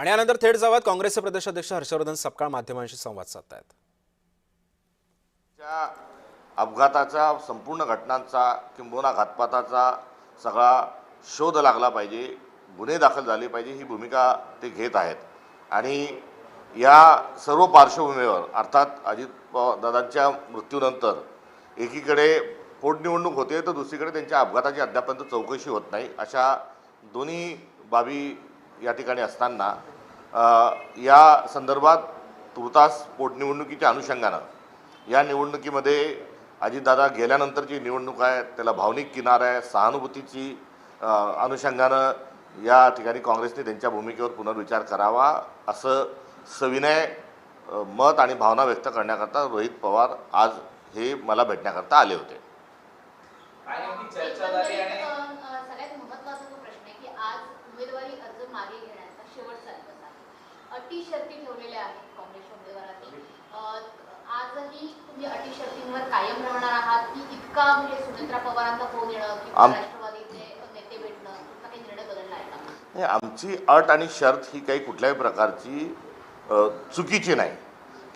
आणि यानंतर थेट जावत काँग्रेसचे प्रदेशाध्यक्ष हर्षवर्धन सपकाळ माध्यमांशी संवाद साधतायत। त्या अपघाताचा संपूर्ण घटनांचा किंबहुना घातपाताचा सगळा शोध लागला पाहिजे, गुन्हे दाखल झाले पाहिजे, ही भूमिका ते घेत आहेत। आणि या सर्व पार्श्वभूमीवर अर्थात अजित दादांच्या मृत्यूनंतर एकीकडे पोटनिवडणूक होते तर दुसरीकडे त्यांच्या अपघाताची अद्यापर्यंत चौकशी होत नाही, अशा दोन्ही बाबी या ठिकाणी असताना या संदर्भात तुर्तास पोटनिवडणुकीच्या अनुषंगानं या निवडणुकीमध्ये अजितदादा गेल्यानंतरची निवडणूक आहे, त्याला भावनिक किनार आहे, सहानुभूतीची अनुषंगानं या ठिकाणी काँग्रेसने त्यांच्या भूमिकेवर पुनर्विचार करावा असं सविनय मत आणि भावना व्यक्त करण्याकरता रोहित पवार आज हे मला भेटण्याकरता आले होते। सगळ्यात महत्त्वाचा जो प्रश्न आहे की आज उमेदवारी अर्ज मागे घेण्याचा शेवटचा दिवस आहे। अटी शर्ती ठेवलेल्या आहेत काँग्रेस उमेदवारांनी। आजही तुम्ही अटी शर्तींवर कायम राहणार आहात की इतका म्हणजे सुनेत्रा पवारांचा फोन येणं किंवा राष्ट्रवादीचे नेते भेटणं तुमचा काही निर्णय बदलला आहे का? नाही, आमची अट आणि शर्त ही काही कुठल्याही प्रकारची चुकीची नाही,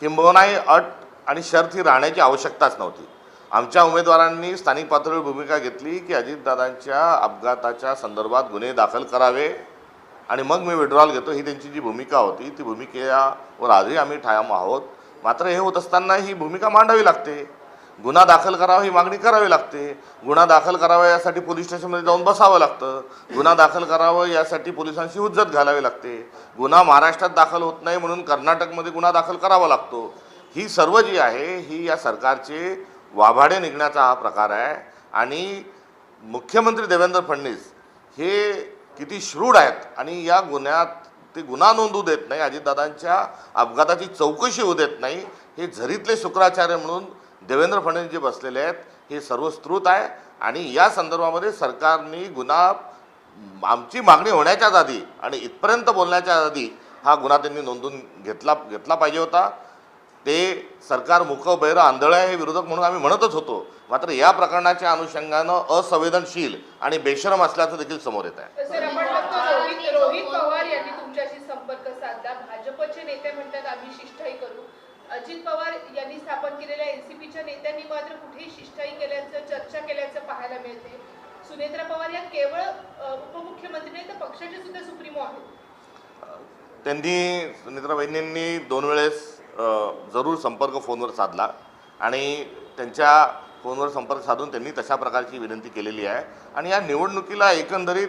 किंबहुना अट आणि शर्त ही राहण्याची आवश्यकताच नव्हती। आमच्या उमेदवारांनी स्थानिक पातळीवर भूमिका घेतली की अजितदादांच्या अपघाताच्या संदर्भात गुन्हे दाखल करावे आणि मग मी विड्रॉल घेतो, ही त्यांची जी भूमिका होती ती भूमिकेवर आजही आम्ही ठाम आहोत। मात्र हे होत असताना ही भूमिका मांडावी लागते, गुन्हा दाखल करावा ही मागणी करावी लागते, गुन्हा दाखल करावा यासाठी पोलीस स्टेशनमध्ये जाऊन बसावं लागतं, गुन्हा दाखल करावं यासाठी पोलिसांशी हुज्जत घालावी लागते, गुन्हा महाराष्ट्रात दाखल होत नाही म्हणून कर्नाटकमध्ये गुन्हा दाखल करावा लागतो। ही सर्व जी आहे ही या सरकारचे वाभाडे निघण्याचा हा प्रकार आहे। आणि मुख्यमंत्री देवेंद्र फडणवीस हे किती श्रूड आहेत आणि या गुन्ह्यात ते गुन्हा नोंदवू देत नाही, अजितदादांच्या अपघाताची चौकशी होऊ देत नाही, हे झरीतले शुक्राचार्य म्हणून देवेंद्र फडणवीस जे बसलेले आहेत हे सर्वस्कृत आहे। आणि या संदर्भामध्ये सरकारने गुन्हा आमची मागणी होण्याच्याच आधी आणि इथपर्यंत बोलण्याच्या आधी हा गुन्हा त्यांनी नोंदवून घेतला पाहिजे होता। ते सरकार मूक बहिरं आंधळं आहे हे विरोधक म्हणून आम्ही म्हणतच होतो, मात्र या प्रकरणाच्या अनुषंगानं असंवेदनशील आणि बेशरम असल्याचं देखील समोर येत आहे। रोहित पवार यांनी तुमच्याशी संपर्क साधला, भाजपचे नेते म्हणतात आम्ही शिष्टाई करू। अजित पवार यांनी स्थापन केलेल्या एनसीपीच्या नेत्यांनी मात्र कुठेही शिष्टाई केल्याचं चर्चा केल्याचं पाहायला मिळते। सुनेत्रा पवार या केवळ उपमुख्यमंत्री नाही तर पक्षाचे सुद्धा सुप्रीमो आहेत। त्यांनी सुनेत्रा वहिनींनी 2 वेळेस जरूर संपर्क फोनवर साधला आणि त्यांच्या फोनवर संपर्क साधून त्यांनी तशा प्रकारची विनंती केलेली आहे। आणि या निवडणुकीला एकंदरीत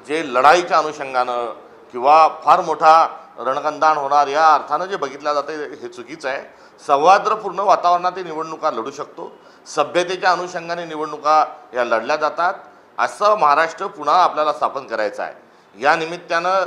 जे लढाईच्या अनुषंगानं किंवा फार मोठा रणकंदान होणार या अर्थानं जे बघितलं जाते हे चुकीचं आहे। सौहार्दपूर्ण वातावरणात ही निवडणुका लढू शकतो, सभ्यतेच्या अनुषंगाने निवडणुका या लढल्या जातात, असं महाराष्ट्र पुन्हा आपल्याला स्थापन करायचं आहे। या निमित्तानं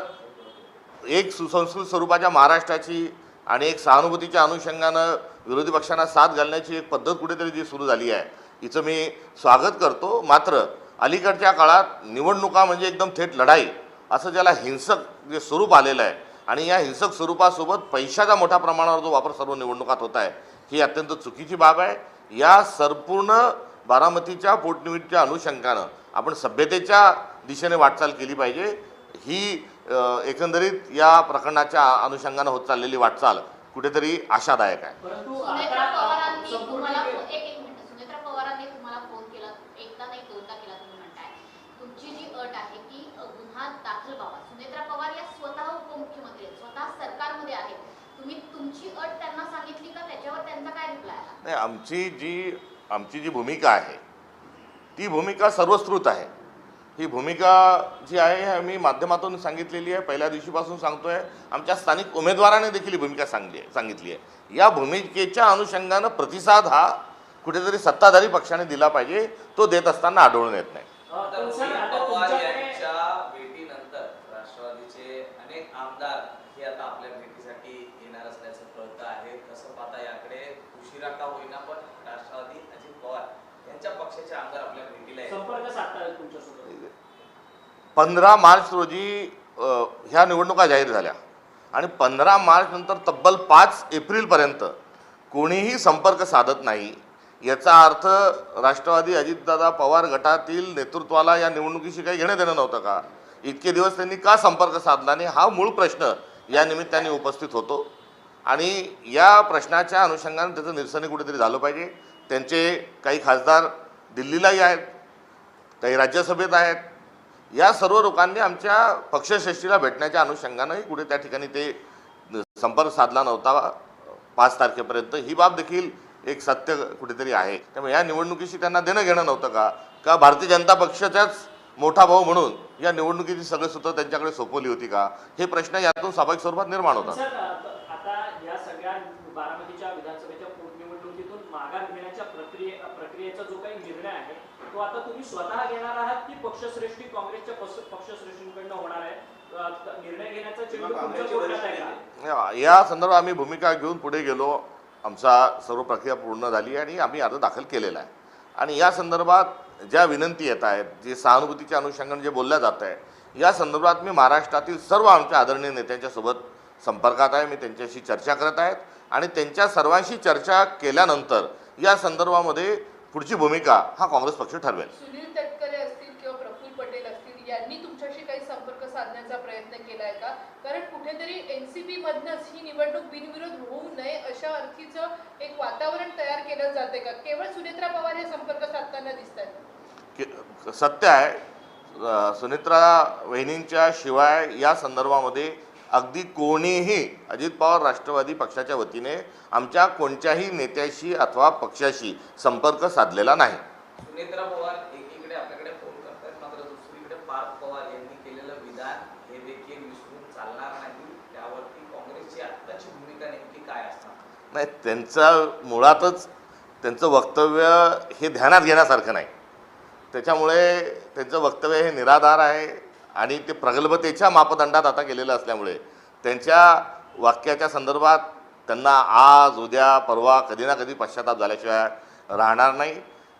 एक सुसंस्कृत स्वरूपाच्या महाराष्ट्राची आणि एक सहानुभूतीच्या अनुषंगानं विरोधी पक्षांना साथ घालण्याची एक पद्धत कुठेतरी जी सुरू झाली आहे हिचं मी स्वागत करतो। मात्र अलीकडच्या काळात निवडणुका म्हणजे एकदम थेट लढाई असं ज्याला हिंसक जे स्वरूप आलेलं आहे आणि या हिंसक स्वरूपासोबत पैशाचा मोठ्या प्रमाणावर जो वापर सर्व निवडणुकात होत आहे ही अत्यंत चुकीची बाब आहे। या संपूर्ण बारामतीच्या पोटनिवडणुकीच्या अनुषंगानं आपण सभ्यतेच्या दिशेने वाटचाल केली पाहिजे। ही एकंदरीत या प्रकरणाच्या अनुषंगानं होत चाललेली वाटचाल कुठेतरी आशादायक आहे। सुनेत्रा पवारांनी तुम्हाला फोन केला, एकदा नाही दोनदा केला तुम्ही म्हणताय। तुमची जी अट आहे की गुन्हा दाखल व्हावा, सुनेत्रा पवार या स्वतः उपमुख्यमंत्री आहेत, स्वतः सरकारमध्ये आहेत, तुम्ही तुमची अट त्यांना सांगितली का? त्याच्यावर त्यांचा काय रिप्लाय आला? नाही, आमची जी भूमिका आहे ती भूमिका सर्वस्कृत आहे। ही भूमिका जी आहे आम्ही माध्यमातून सांगितलेली आहे, पहिल्या दिवशीपासून सांगतोय, आमच्या स्थानिक उमेदवाराने देखील ही भूमिका सांगितली आहे। या भूमिकेच्या अनुषंगानं प्रतिसाद हा कुठेतरी सत्ताधारी पक्षाने दिला पाहिजे, तो देत असताना आढळून येत नाही। पवार यांच्या भेटीनंतर राष्ट्रवादीचे अनेक आमदार हे आता आपल्या भेटीसाठी येणार असल्याचं कळतं आहे। कसं पाहता याकडे? उशिरा का होईना पण राष्ट्रवादी अजित पवार यांच्या पक्षाचे आमदार आपल्या भेटीला संपर्क साधतात तुमच्यासोबत। 15 मार्च रोजी ह्या निवडणुका जाहीर झाल्या आणि 15 मार्च नंतर तब्बल 5 एप्रिलपर्यंत कोणीही संपर्क साधत नाही, याचा अर्थ राष्ट्रवादी अजितदादा पवार गटातील नेतृत्वाला या निवडणुकीशी काही घेणं देणं नव्हतं का? इतके दिवस त्यांनी का संपर्क साधला नाही, हा मूळ प्रश्न या निमित्ताने उपस्थित होतो आणि या प्रश्नाच्या अनुषंगाने त्याचं निरसनही कुठेतरी झालं पाहिजे. त्यांचे काही खासदार दिल्लीलाही आहेत, काही राज्यसभेत आहेत. या सर्व लोकांनी आमच्या पक्षश्रेष्ठीला भेटण्याच्या अनुषंगानंही कुठे त्या ठिकाणी ते संपर्क साधला नव्हता 5 तारखेपर्यंत. ही बाब देखील एक सत्य कुठेतरी आहे. त्यामुळे या निवडणुकीशी त्यांना देणं घेणं नव्हतं का भारतीय जनता पक्षाच्याच मोठा भाऊ म्हणून या निवडणुकीची सगळं सूत्र त्यांच्याकडे सोपवली होती का, हे प्रश्न यातून स्वाभाविक स्वरूपात निर्माण होतात. सर, आता या सगळ्या बारामतीच्या विधानसभेच्या पोटनिवडणुकीतून माघार घेण्याच्या प्रक्रियेचा जो काही निर्णय आहे तो आता तुम्ही स्वतः घेणार आहात की पक्षश्रेष्ठी काँग्रेसच्या पक्षश्रेष्ठींकडनं होणार आहे? निर्णय घेण्याचा चेंडू तुमच्या कोर्टात आहे का? या संदर्भात आम्ही भूमिका घेऊन पुढे गेलो. आमचा सर्व प्रक्रिया पूर्ण झाली आणि आम्ही अर्ज दाखल केलेला आहे. आणि या संदर्भात ज्या विनंती येत आहेत, जे सहानुभूतीच्या अनुषंगाने जे बोलल्या जात आहे, या संदर्भात मी महाराष्ट्रातील सर्व आमच्या आदरणीय नेत्यांच्या सोबत संपर्कात आहे. मी त्यांच्याशी चर्चा करत आहेत आणि त्यांच्या सर्वांशी चर्चा केल्यानंतर या संदर्भामध्ये पुढची भूमिका हा काँग्रेस पक्ष ठरवेल. सुनील तटकरे असतील किंवा प्रफुल्ल पटेल असतील, यांनी तुमच्याशी काही संपर्क साधण्याचा प्रयत्न केलाय का? कारण कुठेतरी एनसीपी मधनच ही निवडणूक बिनविरोध होऊ नये अशा अर्थीचं एक वातावरण तयार केलं जाते का? केवळ सुनेत्रा पवार हे संपर्क साधताना दिसत आहेत? सत्य आहे, सुनेत्रा वहिनींच्या शिवाय या संदर्भामध्ये अगदी कोणीही अजित पवार राष्ट्रवादी पक्षाच्या वतीने आमच्या कोणत्याही नेत्याशी अथवा पक्षाशी संपर्क साधलेला नाही. सुनेत्रा पवार एकीकडे आपल्याकडे फोन करतात, मात्र दुसरीकडे पार्थ पवार यांनी केलेलं विधान हे देखील विसरून चालणार नाही. त्यावरती काँग्रेसची आत्ताची भूमिका नेमकी काय असणार? नाही, त्यांचं मुळातच त्यांचं वक्तव्य हे ध्यानात घेण्यासारखं नाही. त्याच्यामुळे त्यांचं वक्तव्य हे निराधार आहे आणि ते प्रगल्भतेच्या मापदंडात आता केलेलं असल्यामुळे त्यांच्या वाक्याच्या संदर्भात त्यांना आज उद्या परवा कधी ना कधी पश्चाताप झाल्याशिवाय राहणार नाही.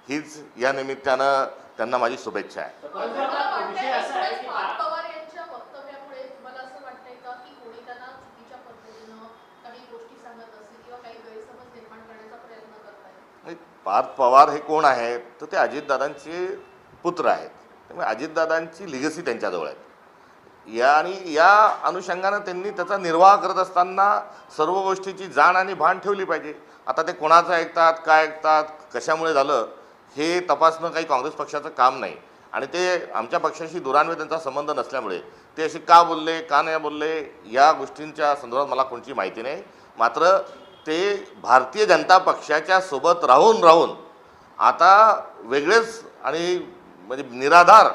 हीच या निमित्तानं त्यांना माझी शुभेच्छा आहे. परंतु आता विषय असा आहे की पार्थ पवार यांच्या वक्तव्यामुळे तुम्हाला असं वाटतंय का की कोणी त्यांना चुकीच्या पद्धतीनं काही गोष्टी सांगत असेल किंवा काही गैरसमज निर्माण करण्याचा प्रयत्न करताय? पार्थ पवार हे कोण आहेत तर ते अजितदादांचे पुत्र आहेत. त्यामुळे अजितदादांची लिगसी त्यांच्याजवळ आहे. या अनुषंगानं त्यांनी त्याचा निर्वाह करत असताना सर्व गोष्टीची जाण आणि भान ठेवली पाहिजे. आता ते कोणाचं ऐकतात, काय ऐकतात, कशामुळे झालं हे तपासणं काही काँग्रेस पक्षाचं काम नाही. आणि ते आमच्या पक्षाशी दुरान्वय त्यांचा संबंध नसल्यामुळे ते असे का बोलले, का नाही बोलले, या गोष्टींच्या संदर्भात मला कोणती माहिती नाही. मात्र ते भारतीय जनता पक्षाच्या सोबत राहून आता वेगळेच आणि म्हणजे निराधार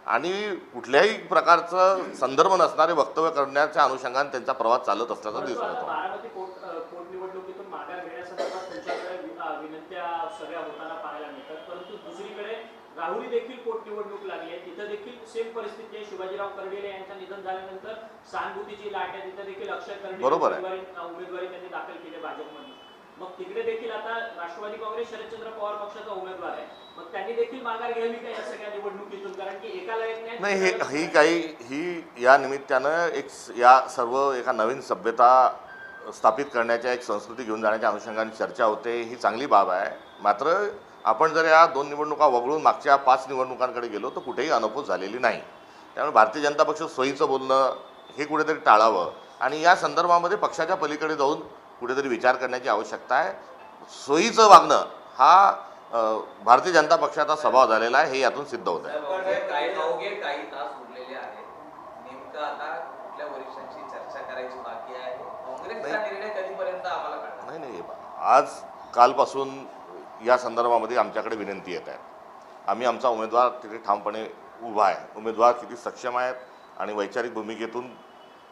आणि कुठल्याही प्रकारचं संदर्भ नसणारे वक्तव्य करण्याच्या अनुषंगाने त्यांचा प्रवास चालत असल्याचा दिसून येतो. बारामती पोटनिवडणुकीतून माघार घेण्यासंदर्भात तुमच्याकडे विनंत्या सगळ्या होताना पाहायला मिळतात. परंतु दुसरीकडे राहुरी देखील पोटनिवडणूक लागली आहे, तिथं देखील सेम परिस्थिती आहे. शिवाजीराव कर्डिले यांचं निधन झाल्यानंतर सहानुभूतीची लाट आहे, तिथं देखील अक्षय कर्डिले उमेदवारी त्यांनी दाखल केली भाजपमध्ये. मग तिकडे देखील आता राष्ट्रवादी काँग्रेस शरदचंद्र पवार पक्षाचा उमेदवार आहे, मग त्यांनी देखील माघार घ्यावी का या सगळ्या निवडणुकीतून? कारण की एकाला एक नाही, ही या निमित्तानं या सर्व एका नवीन सभ्यता स्थापित करण्याच्या एक संस्कृती घेऊन जाण्याच्या अनुषंगाने चर्चा होते, ही चांगली बाब आहे. मात्र आपण जर या 2 निवडणुका वगळून मागच्या 5 निवडणुकांकडे गेलो तर कुठेही अनपोच झालेली नाही. त्यामुळे भारतीय जनता पक्ष सोयीचं बोलणं हे कुठेतरी टाळावं आणि या संदर्भामध्ये पक्षाच्या पलीकडे जाऊन कुठेतरी विचार करण्याची आवश्यकता आहे. सोयीचं वागणं हा भारतीय जनता पक्षाचा स्वभाव झालेला आहे, हे यातून सिद्ध होत आहे. काही तास उरलेले आहेत, नेमकं आता कुठल्या वरिष्ठांशी चर्चा करायची बाकी आहे? काँग्रेसचा निर्णय कधीपर्यंत आम्हाला कळणार? नाही, आज कालपासून या संदर्भामध्ये आमच्याकडे विनंती येत आहेत. आम्ही आमचा उमेदवार तिथे ठामपणे उभा आहे. उमेदवार किती सक्षम आहेत आणि वैचारिक भूमिकेतून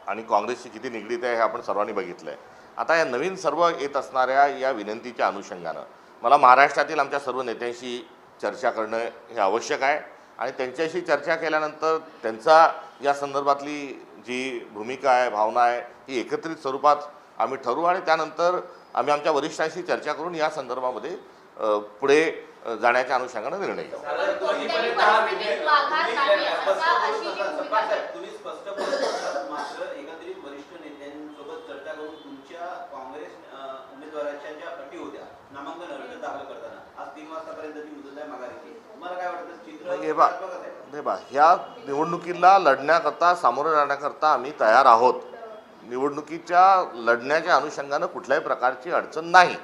आणि काँग्रेसशी किती निगडीत आहे हे आपण सर्वांनी बघितलं आहे. आता या नवीन सर्व येत असणाऱ्या या विनंतीच्या अनुषंगानं मला महाराष्ट्रातील आमच्या सर्व नेत्यांशी चर्चा करणं हे आवश्यक आहे आणि त्यांच्याशी चर्चा केल्यानंतर त्यांचा या संदर्भातली जी भूमिका आहे, भावना आहे, ही एकत्रित स्वरूपात आम्ही ठरवू आणि त्यानंतर आम्ही आमच्या वरिष्ठांशी चर्चा करून या संदर्भामध्ये पुढे जाण्याच्या अनुषंगानं निर्णय घेऊ. कोणत्याही परिस्थितीत माघार नाही असा अशी जी भूमिका आहे. तुम्ही स्पष्ट बोलतात, मात्र एकत्रित वरिष्ठ नेत्यांसोबत चर्चा करून तुमच्या काँग्रेस उमेदवाराच्या ज्या अटी होत्या नामांकन अर्ज दाखल करताना आज 3 वाजतापर्यंतची मुदत आहे माघारीची, तुम्हाला काय वाटतं चित्र? ह्या निवडणुकीला लढण्याकरता, सामोरं जाण्याकरता आम्ही तयार आहोत. निवडणुकीच्या लढण्याच्या अनुषंगानं कुठल्याही प्रकारची अडचण नाही.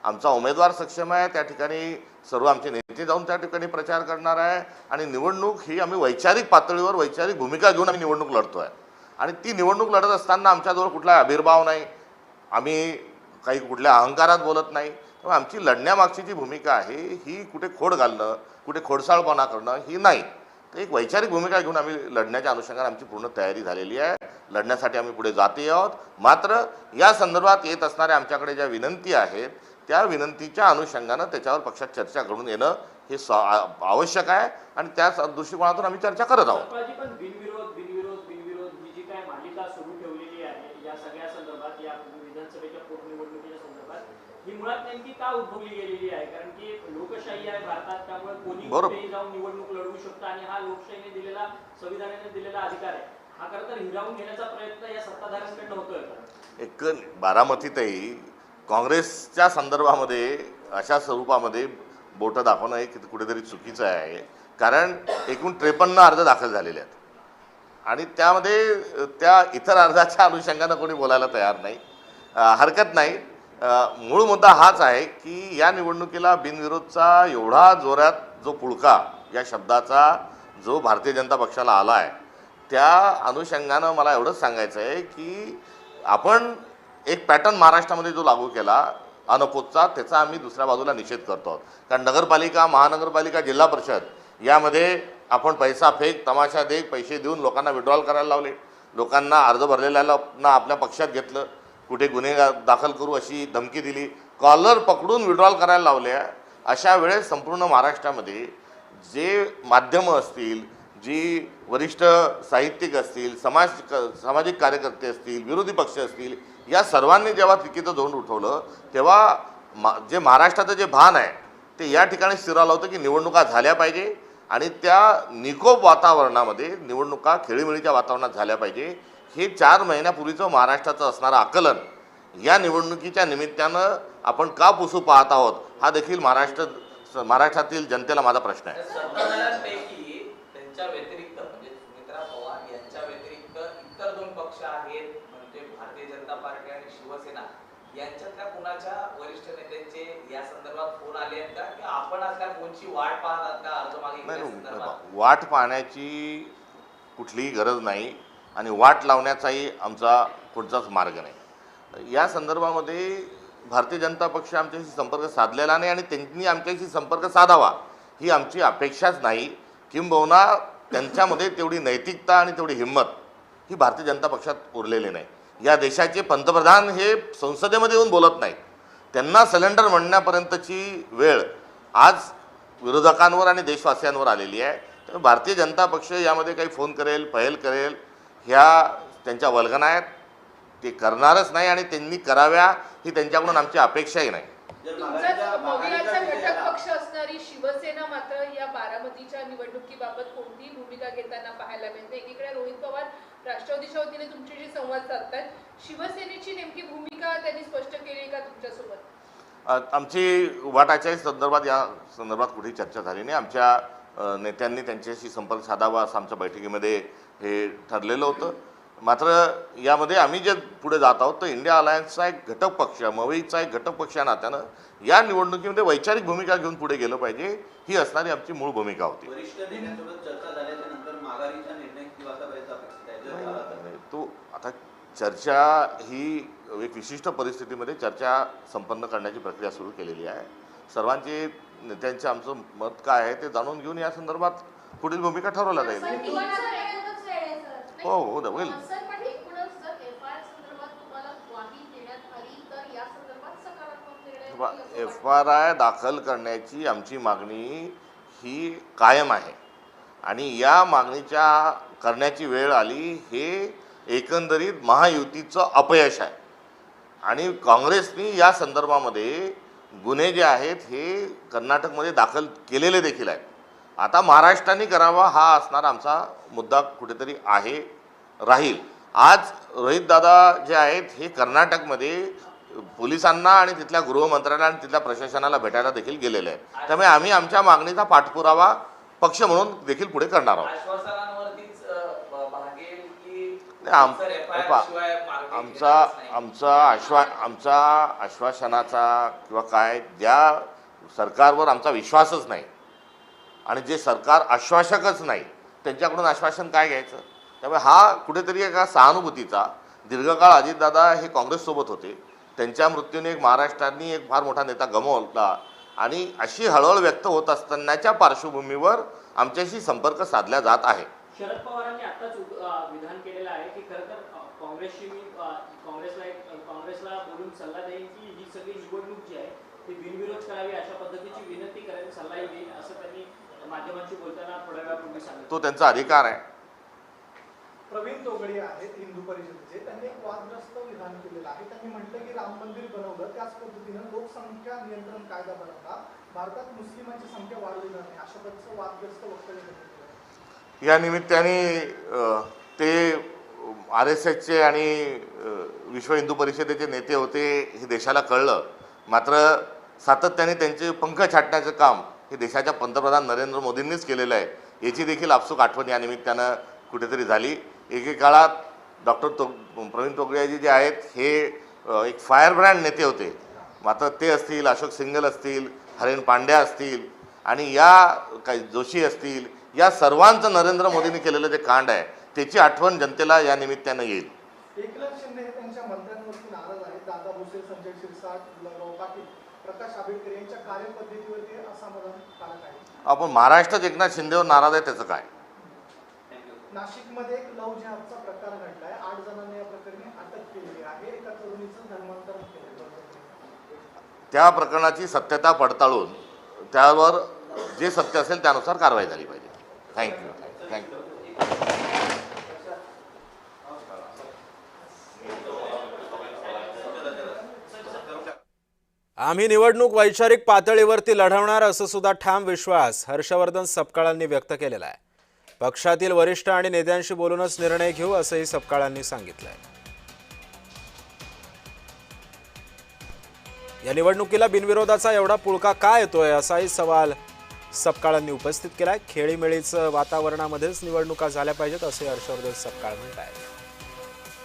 आमचा उमेदवार सक्षम आहे, त्या ठिकाणी सर्व आमचे नेते जाऊन त्या ठिकाणी प्रचार करणार आहे आणि निवडणूक ही आम्ही वैचारिक पातळीवर वैचारिक भूमिका घेऊन आम्ही निवडणूक लढतो आहे आणि ती निवडणूक लढत असताना आमच्याजवळ कुठला आविर्भाव नाही, आम्ही काही कुठल्या अहंकारात बोलत नाही. त्यामुळे आमची लढण्यामागची जी भूमिका आहे ही कुठे खोड घालणं, कुठे खोडसाळपणा करणं ही नाही, तर एक वैचारिक भूमिका घेऊन आम्ही लढण्याच्या अनुषंगाने आमची पूर्ण तयारी झालेली आहे. लढण्यासाठी आम्ही पुढे जाते आहोत. मात्र या संदर्भात येत असणाऱ्या आमच्याकडे ज्या विनंती आहेत त्या विनंतीच्या अनुषंगानं त्याच्यावर पक्षात चर्चा करून येणं हे आवश्यक आहे आणि त्याच दृष्टिकोनातून आम्ही चर्चा करत आहोत. पण बिनविरोध ही जी काय मालिका सुरू ठेवलेली आहे या सगळ्या संदर्भात, या विधानसभेच्या पोटनिवडणुकीच्या संदर्भात, ही मुळात नेमकी का उद्भवली गेलेली आहे? कारण की लोकशाही आहे भारतात, त्यामुळे कोणी कुठेही जाऊन निवडणूक लढवू शकतं आणि हा लोकशाहीने दिलेला, संविधानाने दिलेला अधिकार आहे. हा खरं तर हिरावून घेण्याचा प्रयत्न या सत्ताधाऱ्यांकडनं होतोय. एक बारामतीतही काँग्रेसच्या संदर्भामध्ये अशा स्वरूपामध्ये बोटं दाखवणं हे कुठेतरी चुकीचं आहे. कारण एकूण 53 अर्ज दाखल झालेले आहेत आणि त्यामध्ये त्या इतर अर्जाच्या अनुषंगानं कोणी बोलायला तयार नाही. हरकत नाही. मूळ मुद्दा हाच आहे की या निवडणुकीला बिनविरोधचा एवढा जोरात जो पुळका या शब्दाचा जो भारतीय जनता पक्षाला आला आहे, त्या अनुषंगानं मला एवढंच सांगायचं आहे की आपण एक पॅटर्न महाराष्ट्रामध्ये जो लागू केला अनपोतचा, त्याचा आम्ही दुसऱ्या बाजूला निषेध करतो आहोत. कारण नगरपालिका, महानगरपालिका, जिल्हा परिषद यामध्ये आपण पैसा फेक, तमाशा देख, पैसे देऊन लोकांना विड्रॉल करायला लावले, लोकांना अर्ज भरलेल्याला आपल्या पक्षात घेतलं, कुठे गुन्हे दाखल करू अशी धमकी दिली, कॉलर पकडून विड्रॉल करायला लावले. अशा वेळेस संपूर्ण महाराष्ट्रामध्ये जे माध्यमं असतील, जी वरिष्ठ साहित्यिक असतील, सामाजिक कार्यकर्ते असतील, विरोधी पक्ष असतील, या सर्वांनी जेव्हा चुकीचं झोंड उठवलं तेव्हा जे महाराष्ट्राचं जे भान आहे ते या ठिकाणी स्थिरावलं होतं की निवडणुका झाल्या पाहिजे आणि त्या निकोप वातावरणामध्ये निवडणुका खेळीमेळीच्या वातावरणात झाल्या पाहिजे. हे 4 महिन्यापूर्वीचं महाराष्ट्राचं असणारं आकलन या निवडणुकीच्या निमित्तानं आपण का पुसू पाहत आहोत हा देखील महाराष्ट्रातील जनतेला माझा प्रश्न आहे. सत्ताधाऱ्यांपैकी त्यांच्या व्यतिरिक्त म्हणजे सुमित्रा पवार यांच्या व्यतिरिक्त इतर 2 पक्ष आहेत, म्हणजे भारतीय जनता पार्टी आणि शिवसेना, यांच्यातल्या कुणाच्या वरिष्ठ नेत्यांचे या संदर्भात फोन आले आहेत का, की आपण असल्या फोनची वाट पाहतात का अर्ज मागे घेण्यासंदर्भात? वाट पाहण्याची कुठलीही गरज नाही आणि वाट लावण्याचाही आमचा कुठचाच मार्ग नाही. या संदर्भामध्ये भारतीय जनता पक्ष आमच्याशी संपर्क साधलेला नाही आणि त्यांनी आमच्याशी संपर्क साधावा ही आमची अपेक्षाच नाही. किंबहुना त्यांच्यामध्ये तेवढी नैतिकता आणि तेवढी हिंमत ही भारतीय जनता पक्षात उरलेली नाही. या देशाचे पंतप्रधान हे संसदेमध्ये येऊन बोलत नाहीत, त्यांना सिलेंडर म्हणण्यापर्यंतची वेळ आज विरोधकांवर आणि देशवासियांवर आलेली आहे. त्यामुळे भारतीय जनता पक्ष यामध्ये काही फोन करेल, पहल करेल, ह्या त्यांच्या वल्गना आहेत, ते करणारच नाही आणि त्यांनी कराव्या ही त्यांच्याकडून आमची अपेक्षाही नाही. तुमचाच घटक पक्ष असणारी शिवसेना मात्र या बारामतीच्या निवडणुकीबाबत कोणतीही भूमिका घेताना पाहायला मिळते. एकीकडे रोहित पवार राष्ट्रवादीच्या वतीने तुमच्याशी संवाद साधतात, शिवसेनेची नेमकी भूमिका त्यांनी स्पष्ट केली का तुमच्यासोबत? आमची वाटाच्या संदर्भात या संदर्भात कुठेही चर्चा झाली नाही. आमच्या नेत्यांनी त्यांच्याशी संपर्क साधावा असं आमच्या बैठकीमध्ये हे ठरलेलं होतं. मात्र यामध्ये आम्ही जे पुढे जात आहोत तर इंडिया अलायन्सचा एक घटक पक्ष, मवईचा एक घटक पक्ष या नात्यानं या निवडणुकीमध्ये वैचारिक भूमिका घेऊन पुढे गेलं पाहिजे ही असणारी आमची मूळ भूमिका होती. वरिष्ठ नेत्यांसोबत चर्चा झाल्याच्या नंतर माघारीचा निर्णय किती वाजतापर्यंत अपेक्षित आहे? तो आता चर्चा ही एक विशिष्ट परिस्थितीमध्ये चर्चा संपन्न करण्याची प्रक्रिया सुरू केलेली आहे. सर्वांचे नेत्यांचे आमचं मत काय आहे ते जाणून घेऊन या संदर्भात पुढील भूमिका ठरवल्या जाईल. हो हो होईल. FRI दाखल करण्याची आमची मागणी ही कायम आहे आणि या मागणीच्या करण्याची वेळ आली हे एकंदरीत महायुतीचं अपयश आहे आणि काँग्रेसनी या संदर्भामध्ये गुन्हे जे आहेत हे कर्नाटकमध्ये दाखल केलेले देखील आहेत. आता महाराष्ट्राने करावा हा असणारा आमचा मुद्दा कुठेतरी आहे, राहील. आज रोहितदादा जे आहेत हे कर्नाटकमध्ये पोलिसांना आणि तिथल्या गृहमंत्र्यांना आणि तिथल्या प्रशासनाला भेटायला देखील गेलेले आहेत. त्यामुळे आम्ही आमच्या मागणीचा पाठपुरावा पक्ष म्हणून देखील पुढे करणार आहोत. सर, FIR शिवाय मार्ग आमचा आमचा आश्वासनाचा किंवा काय ज्या सरकारवर आमचा विश्वासच नाही आणि जे सरकार आश्वासकच नाही त्यांच्याकडून आश्वासन काय घ्यायचं. त्यामुळे हा कुठेतरी एका सहानुभूतीचा दीर्घकाळ अजितदादा हे काँग्रेससोबत होते, त्यांच्या मृत्यूने एक महाराष्ट्राने एक फार मोठा नेता गमावला आणि अशी हळहळ व्यक्त होत असतानाच्या पार्श्वभूमीवर आमच्याशी संपर्क साधला जात आहे. शरद पवारांनी आताच विधान केलेलं आहे की खरं तर काँग्रेसची मी काँग्रेसला बोलून सल्ला देईन की ही सगळी निवडणूक जी आहे ती बिनविरोध करावी, अशा पद्धतीची विनंती करेन, सल्लाही देईन, असं त्यांनी माध्यमांशी बोलताना थोड्या वेळापूर्वी सांगितलं. तो त्यांचा अधिकार आहे. प्रवीण तोगडे आहेत हिंदू परिषदेचे, त्यांनी एक वादग्रस्त विधान केलेलं आहे. त्यांनी म्हटलं की राम मंदिर बनवलं त्याच पद्धतीनं लोकसंख्या नियंत्रण कायदा बनवला, भारतात मुस्लिमांची संख्या वाढली नाही, अशा पद्धतीचं वादग्रस्त वक्तव्य केलं. या निमित्ताने ते RSSचे आणि विश्व हिंदू परिषदेचे नेते होते हे देशाला कळलं, मात्र सातत्याने त्यांचे पंख छाटण्याचं काम हे देशाच्या पंतप्रधान नरेंद्र मोदींनीच केलेलं आहे. याची देखील आपसूक आठवण या निमित्तानं कुठेतरी झाली. एकेकाळात प्रवीण तोगडियाजी जे आहेत हे एक फायर ब्रँड नेते होते, मात्र ते असतील, अशोक सिंगल असतील, हरेन पांड्या असतील आणि या काही जोशी असतील, या सर्वांचं नरेंद्र मोदींनी केलेलं जे कांड आहे त्याची आठवण जनतेला या निमित्तानं येईल. एकनाथ शिंदे हे त्यांच्या मंत्र्यांवरती नाराज आहेत. दादा भुसे, संजय शिरसाट, गुलाबराव पाटील, प्रकाश आंबेडकर यांच्या कार्यपद्धतीवरती असमाधान कारक आहे. आपण महाराष्ट्रात एकनाथ शिंदेवर नाराज आहे त्याचं काय. नाशिकमध्ये एक लव्ह जिहादचा प्रकार घडलाय, 8 जणांनी या प्रकरणी अटक केलेली आहे. एका तरुणीचं धर्मांतरण केलं. त्या प्रकरणाची सत्यता पडताळून त्यावर जे सत्य असेल त्यानुसार कारवाई झाली पाहिजे. थँक्यू. आम्ही निवडणूक वैचारिक पातळीवरती लढवणार असं सुद्धा ठाम विश्वास हर्षवर्धन सपकाळांनी व्यक्त केलेला आहे. पक्षातील वरिष्ठ आणि नेत्यांशी बोलूनच निर्णय घेऊ असंही सपकाळांनी सांगितलंय. या निवडणुकीला बिनविरोधाचा एवढा पुळका का येतोय असाही सवाल सपकाळांनी उपस्थित केलाय. खेळीमेळीचं वातावरणामध्येच निवडणुका झाल्या पाहिजेत असे हर्षवर्धन सपकाळ म्हणत आहेत.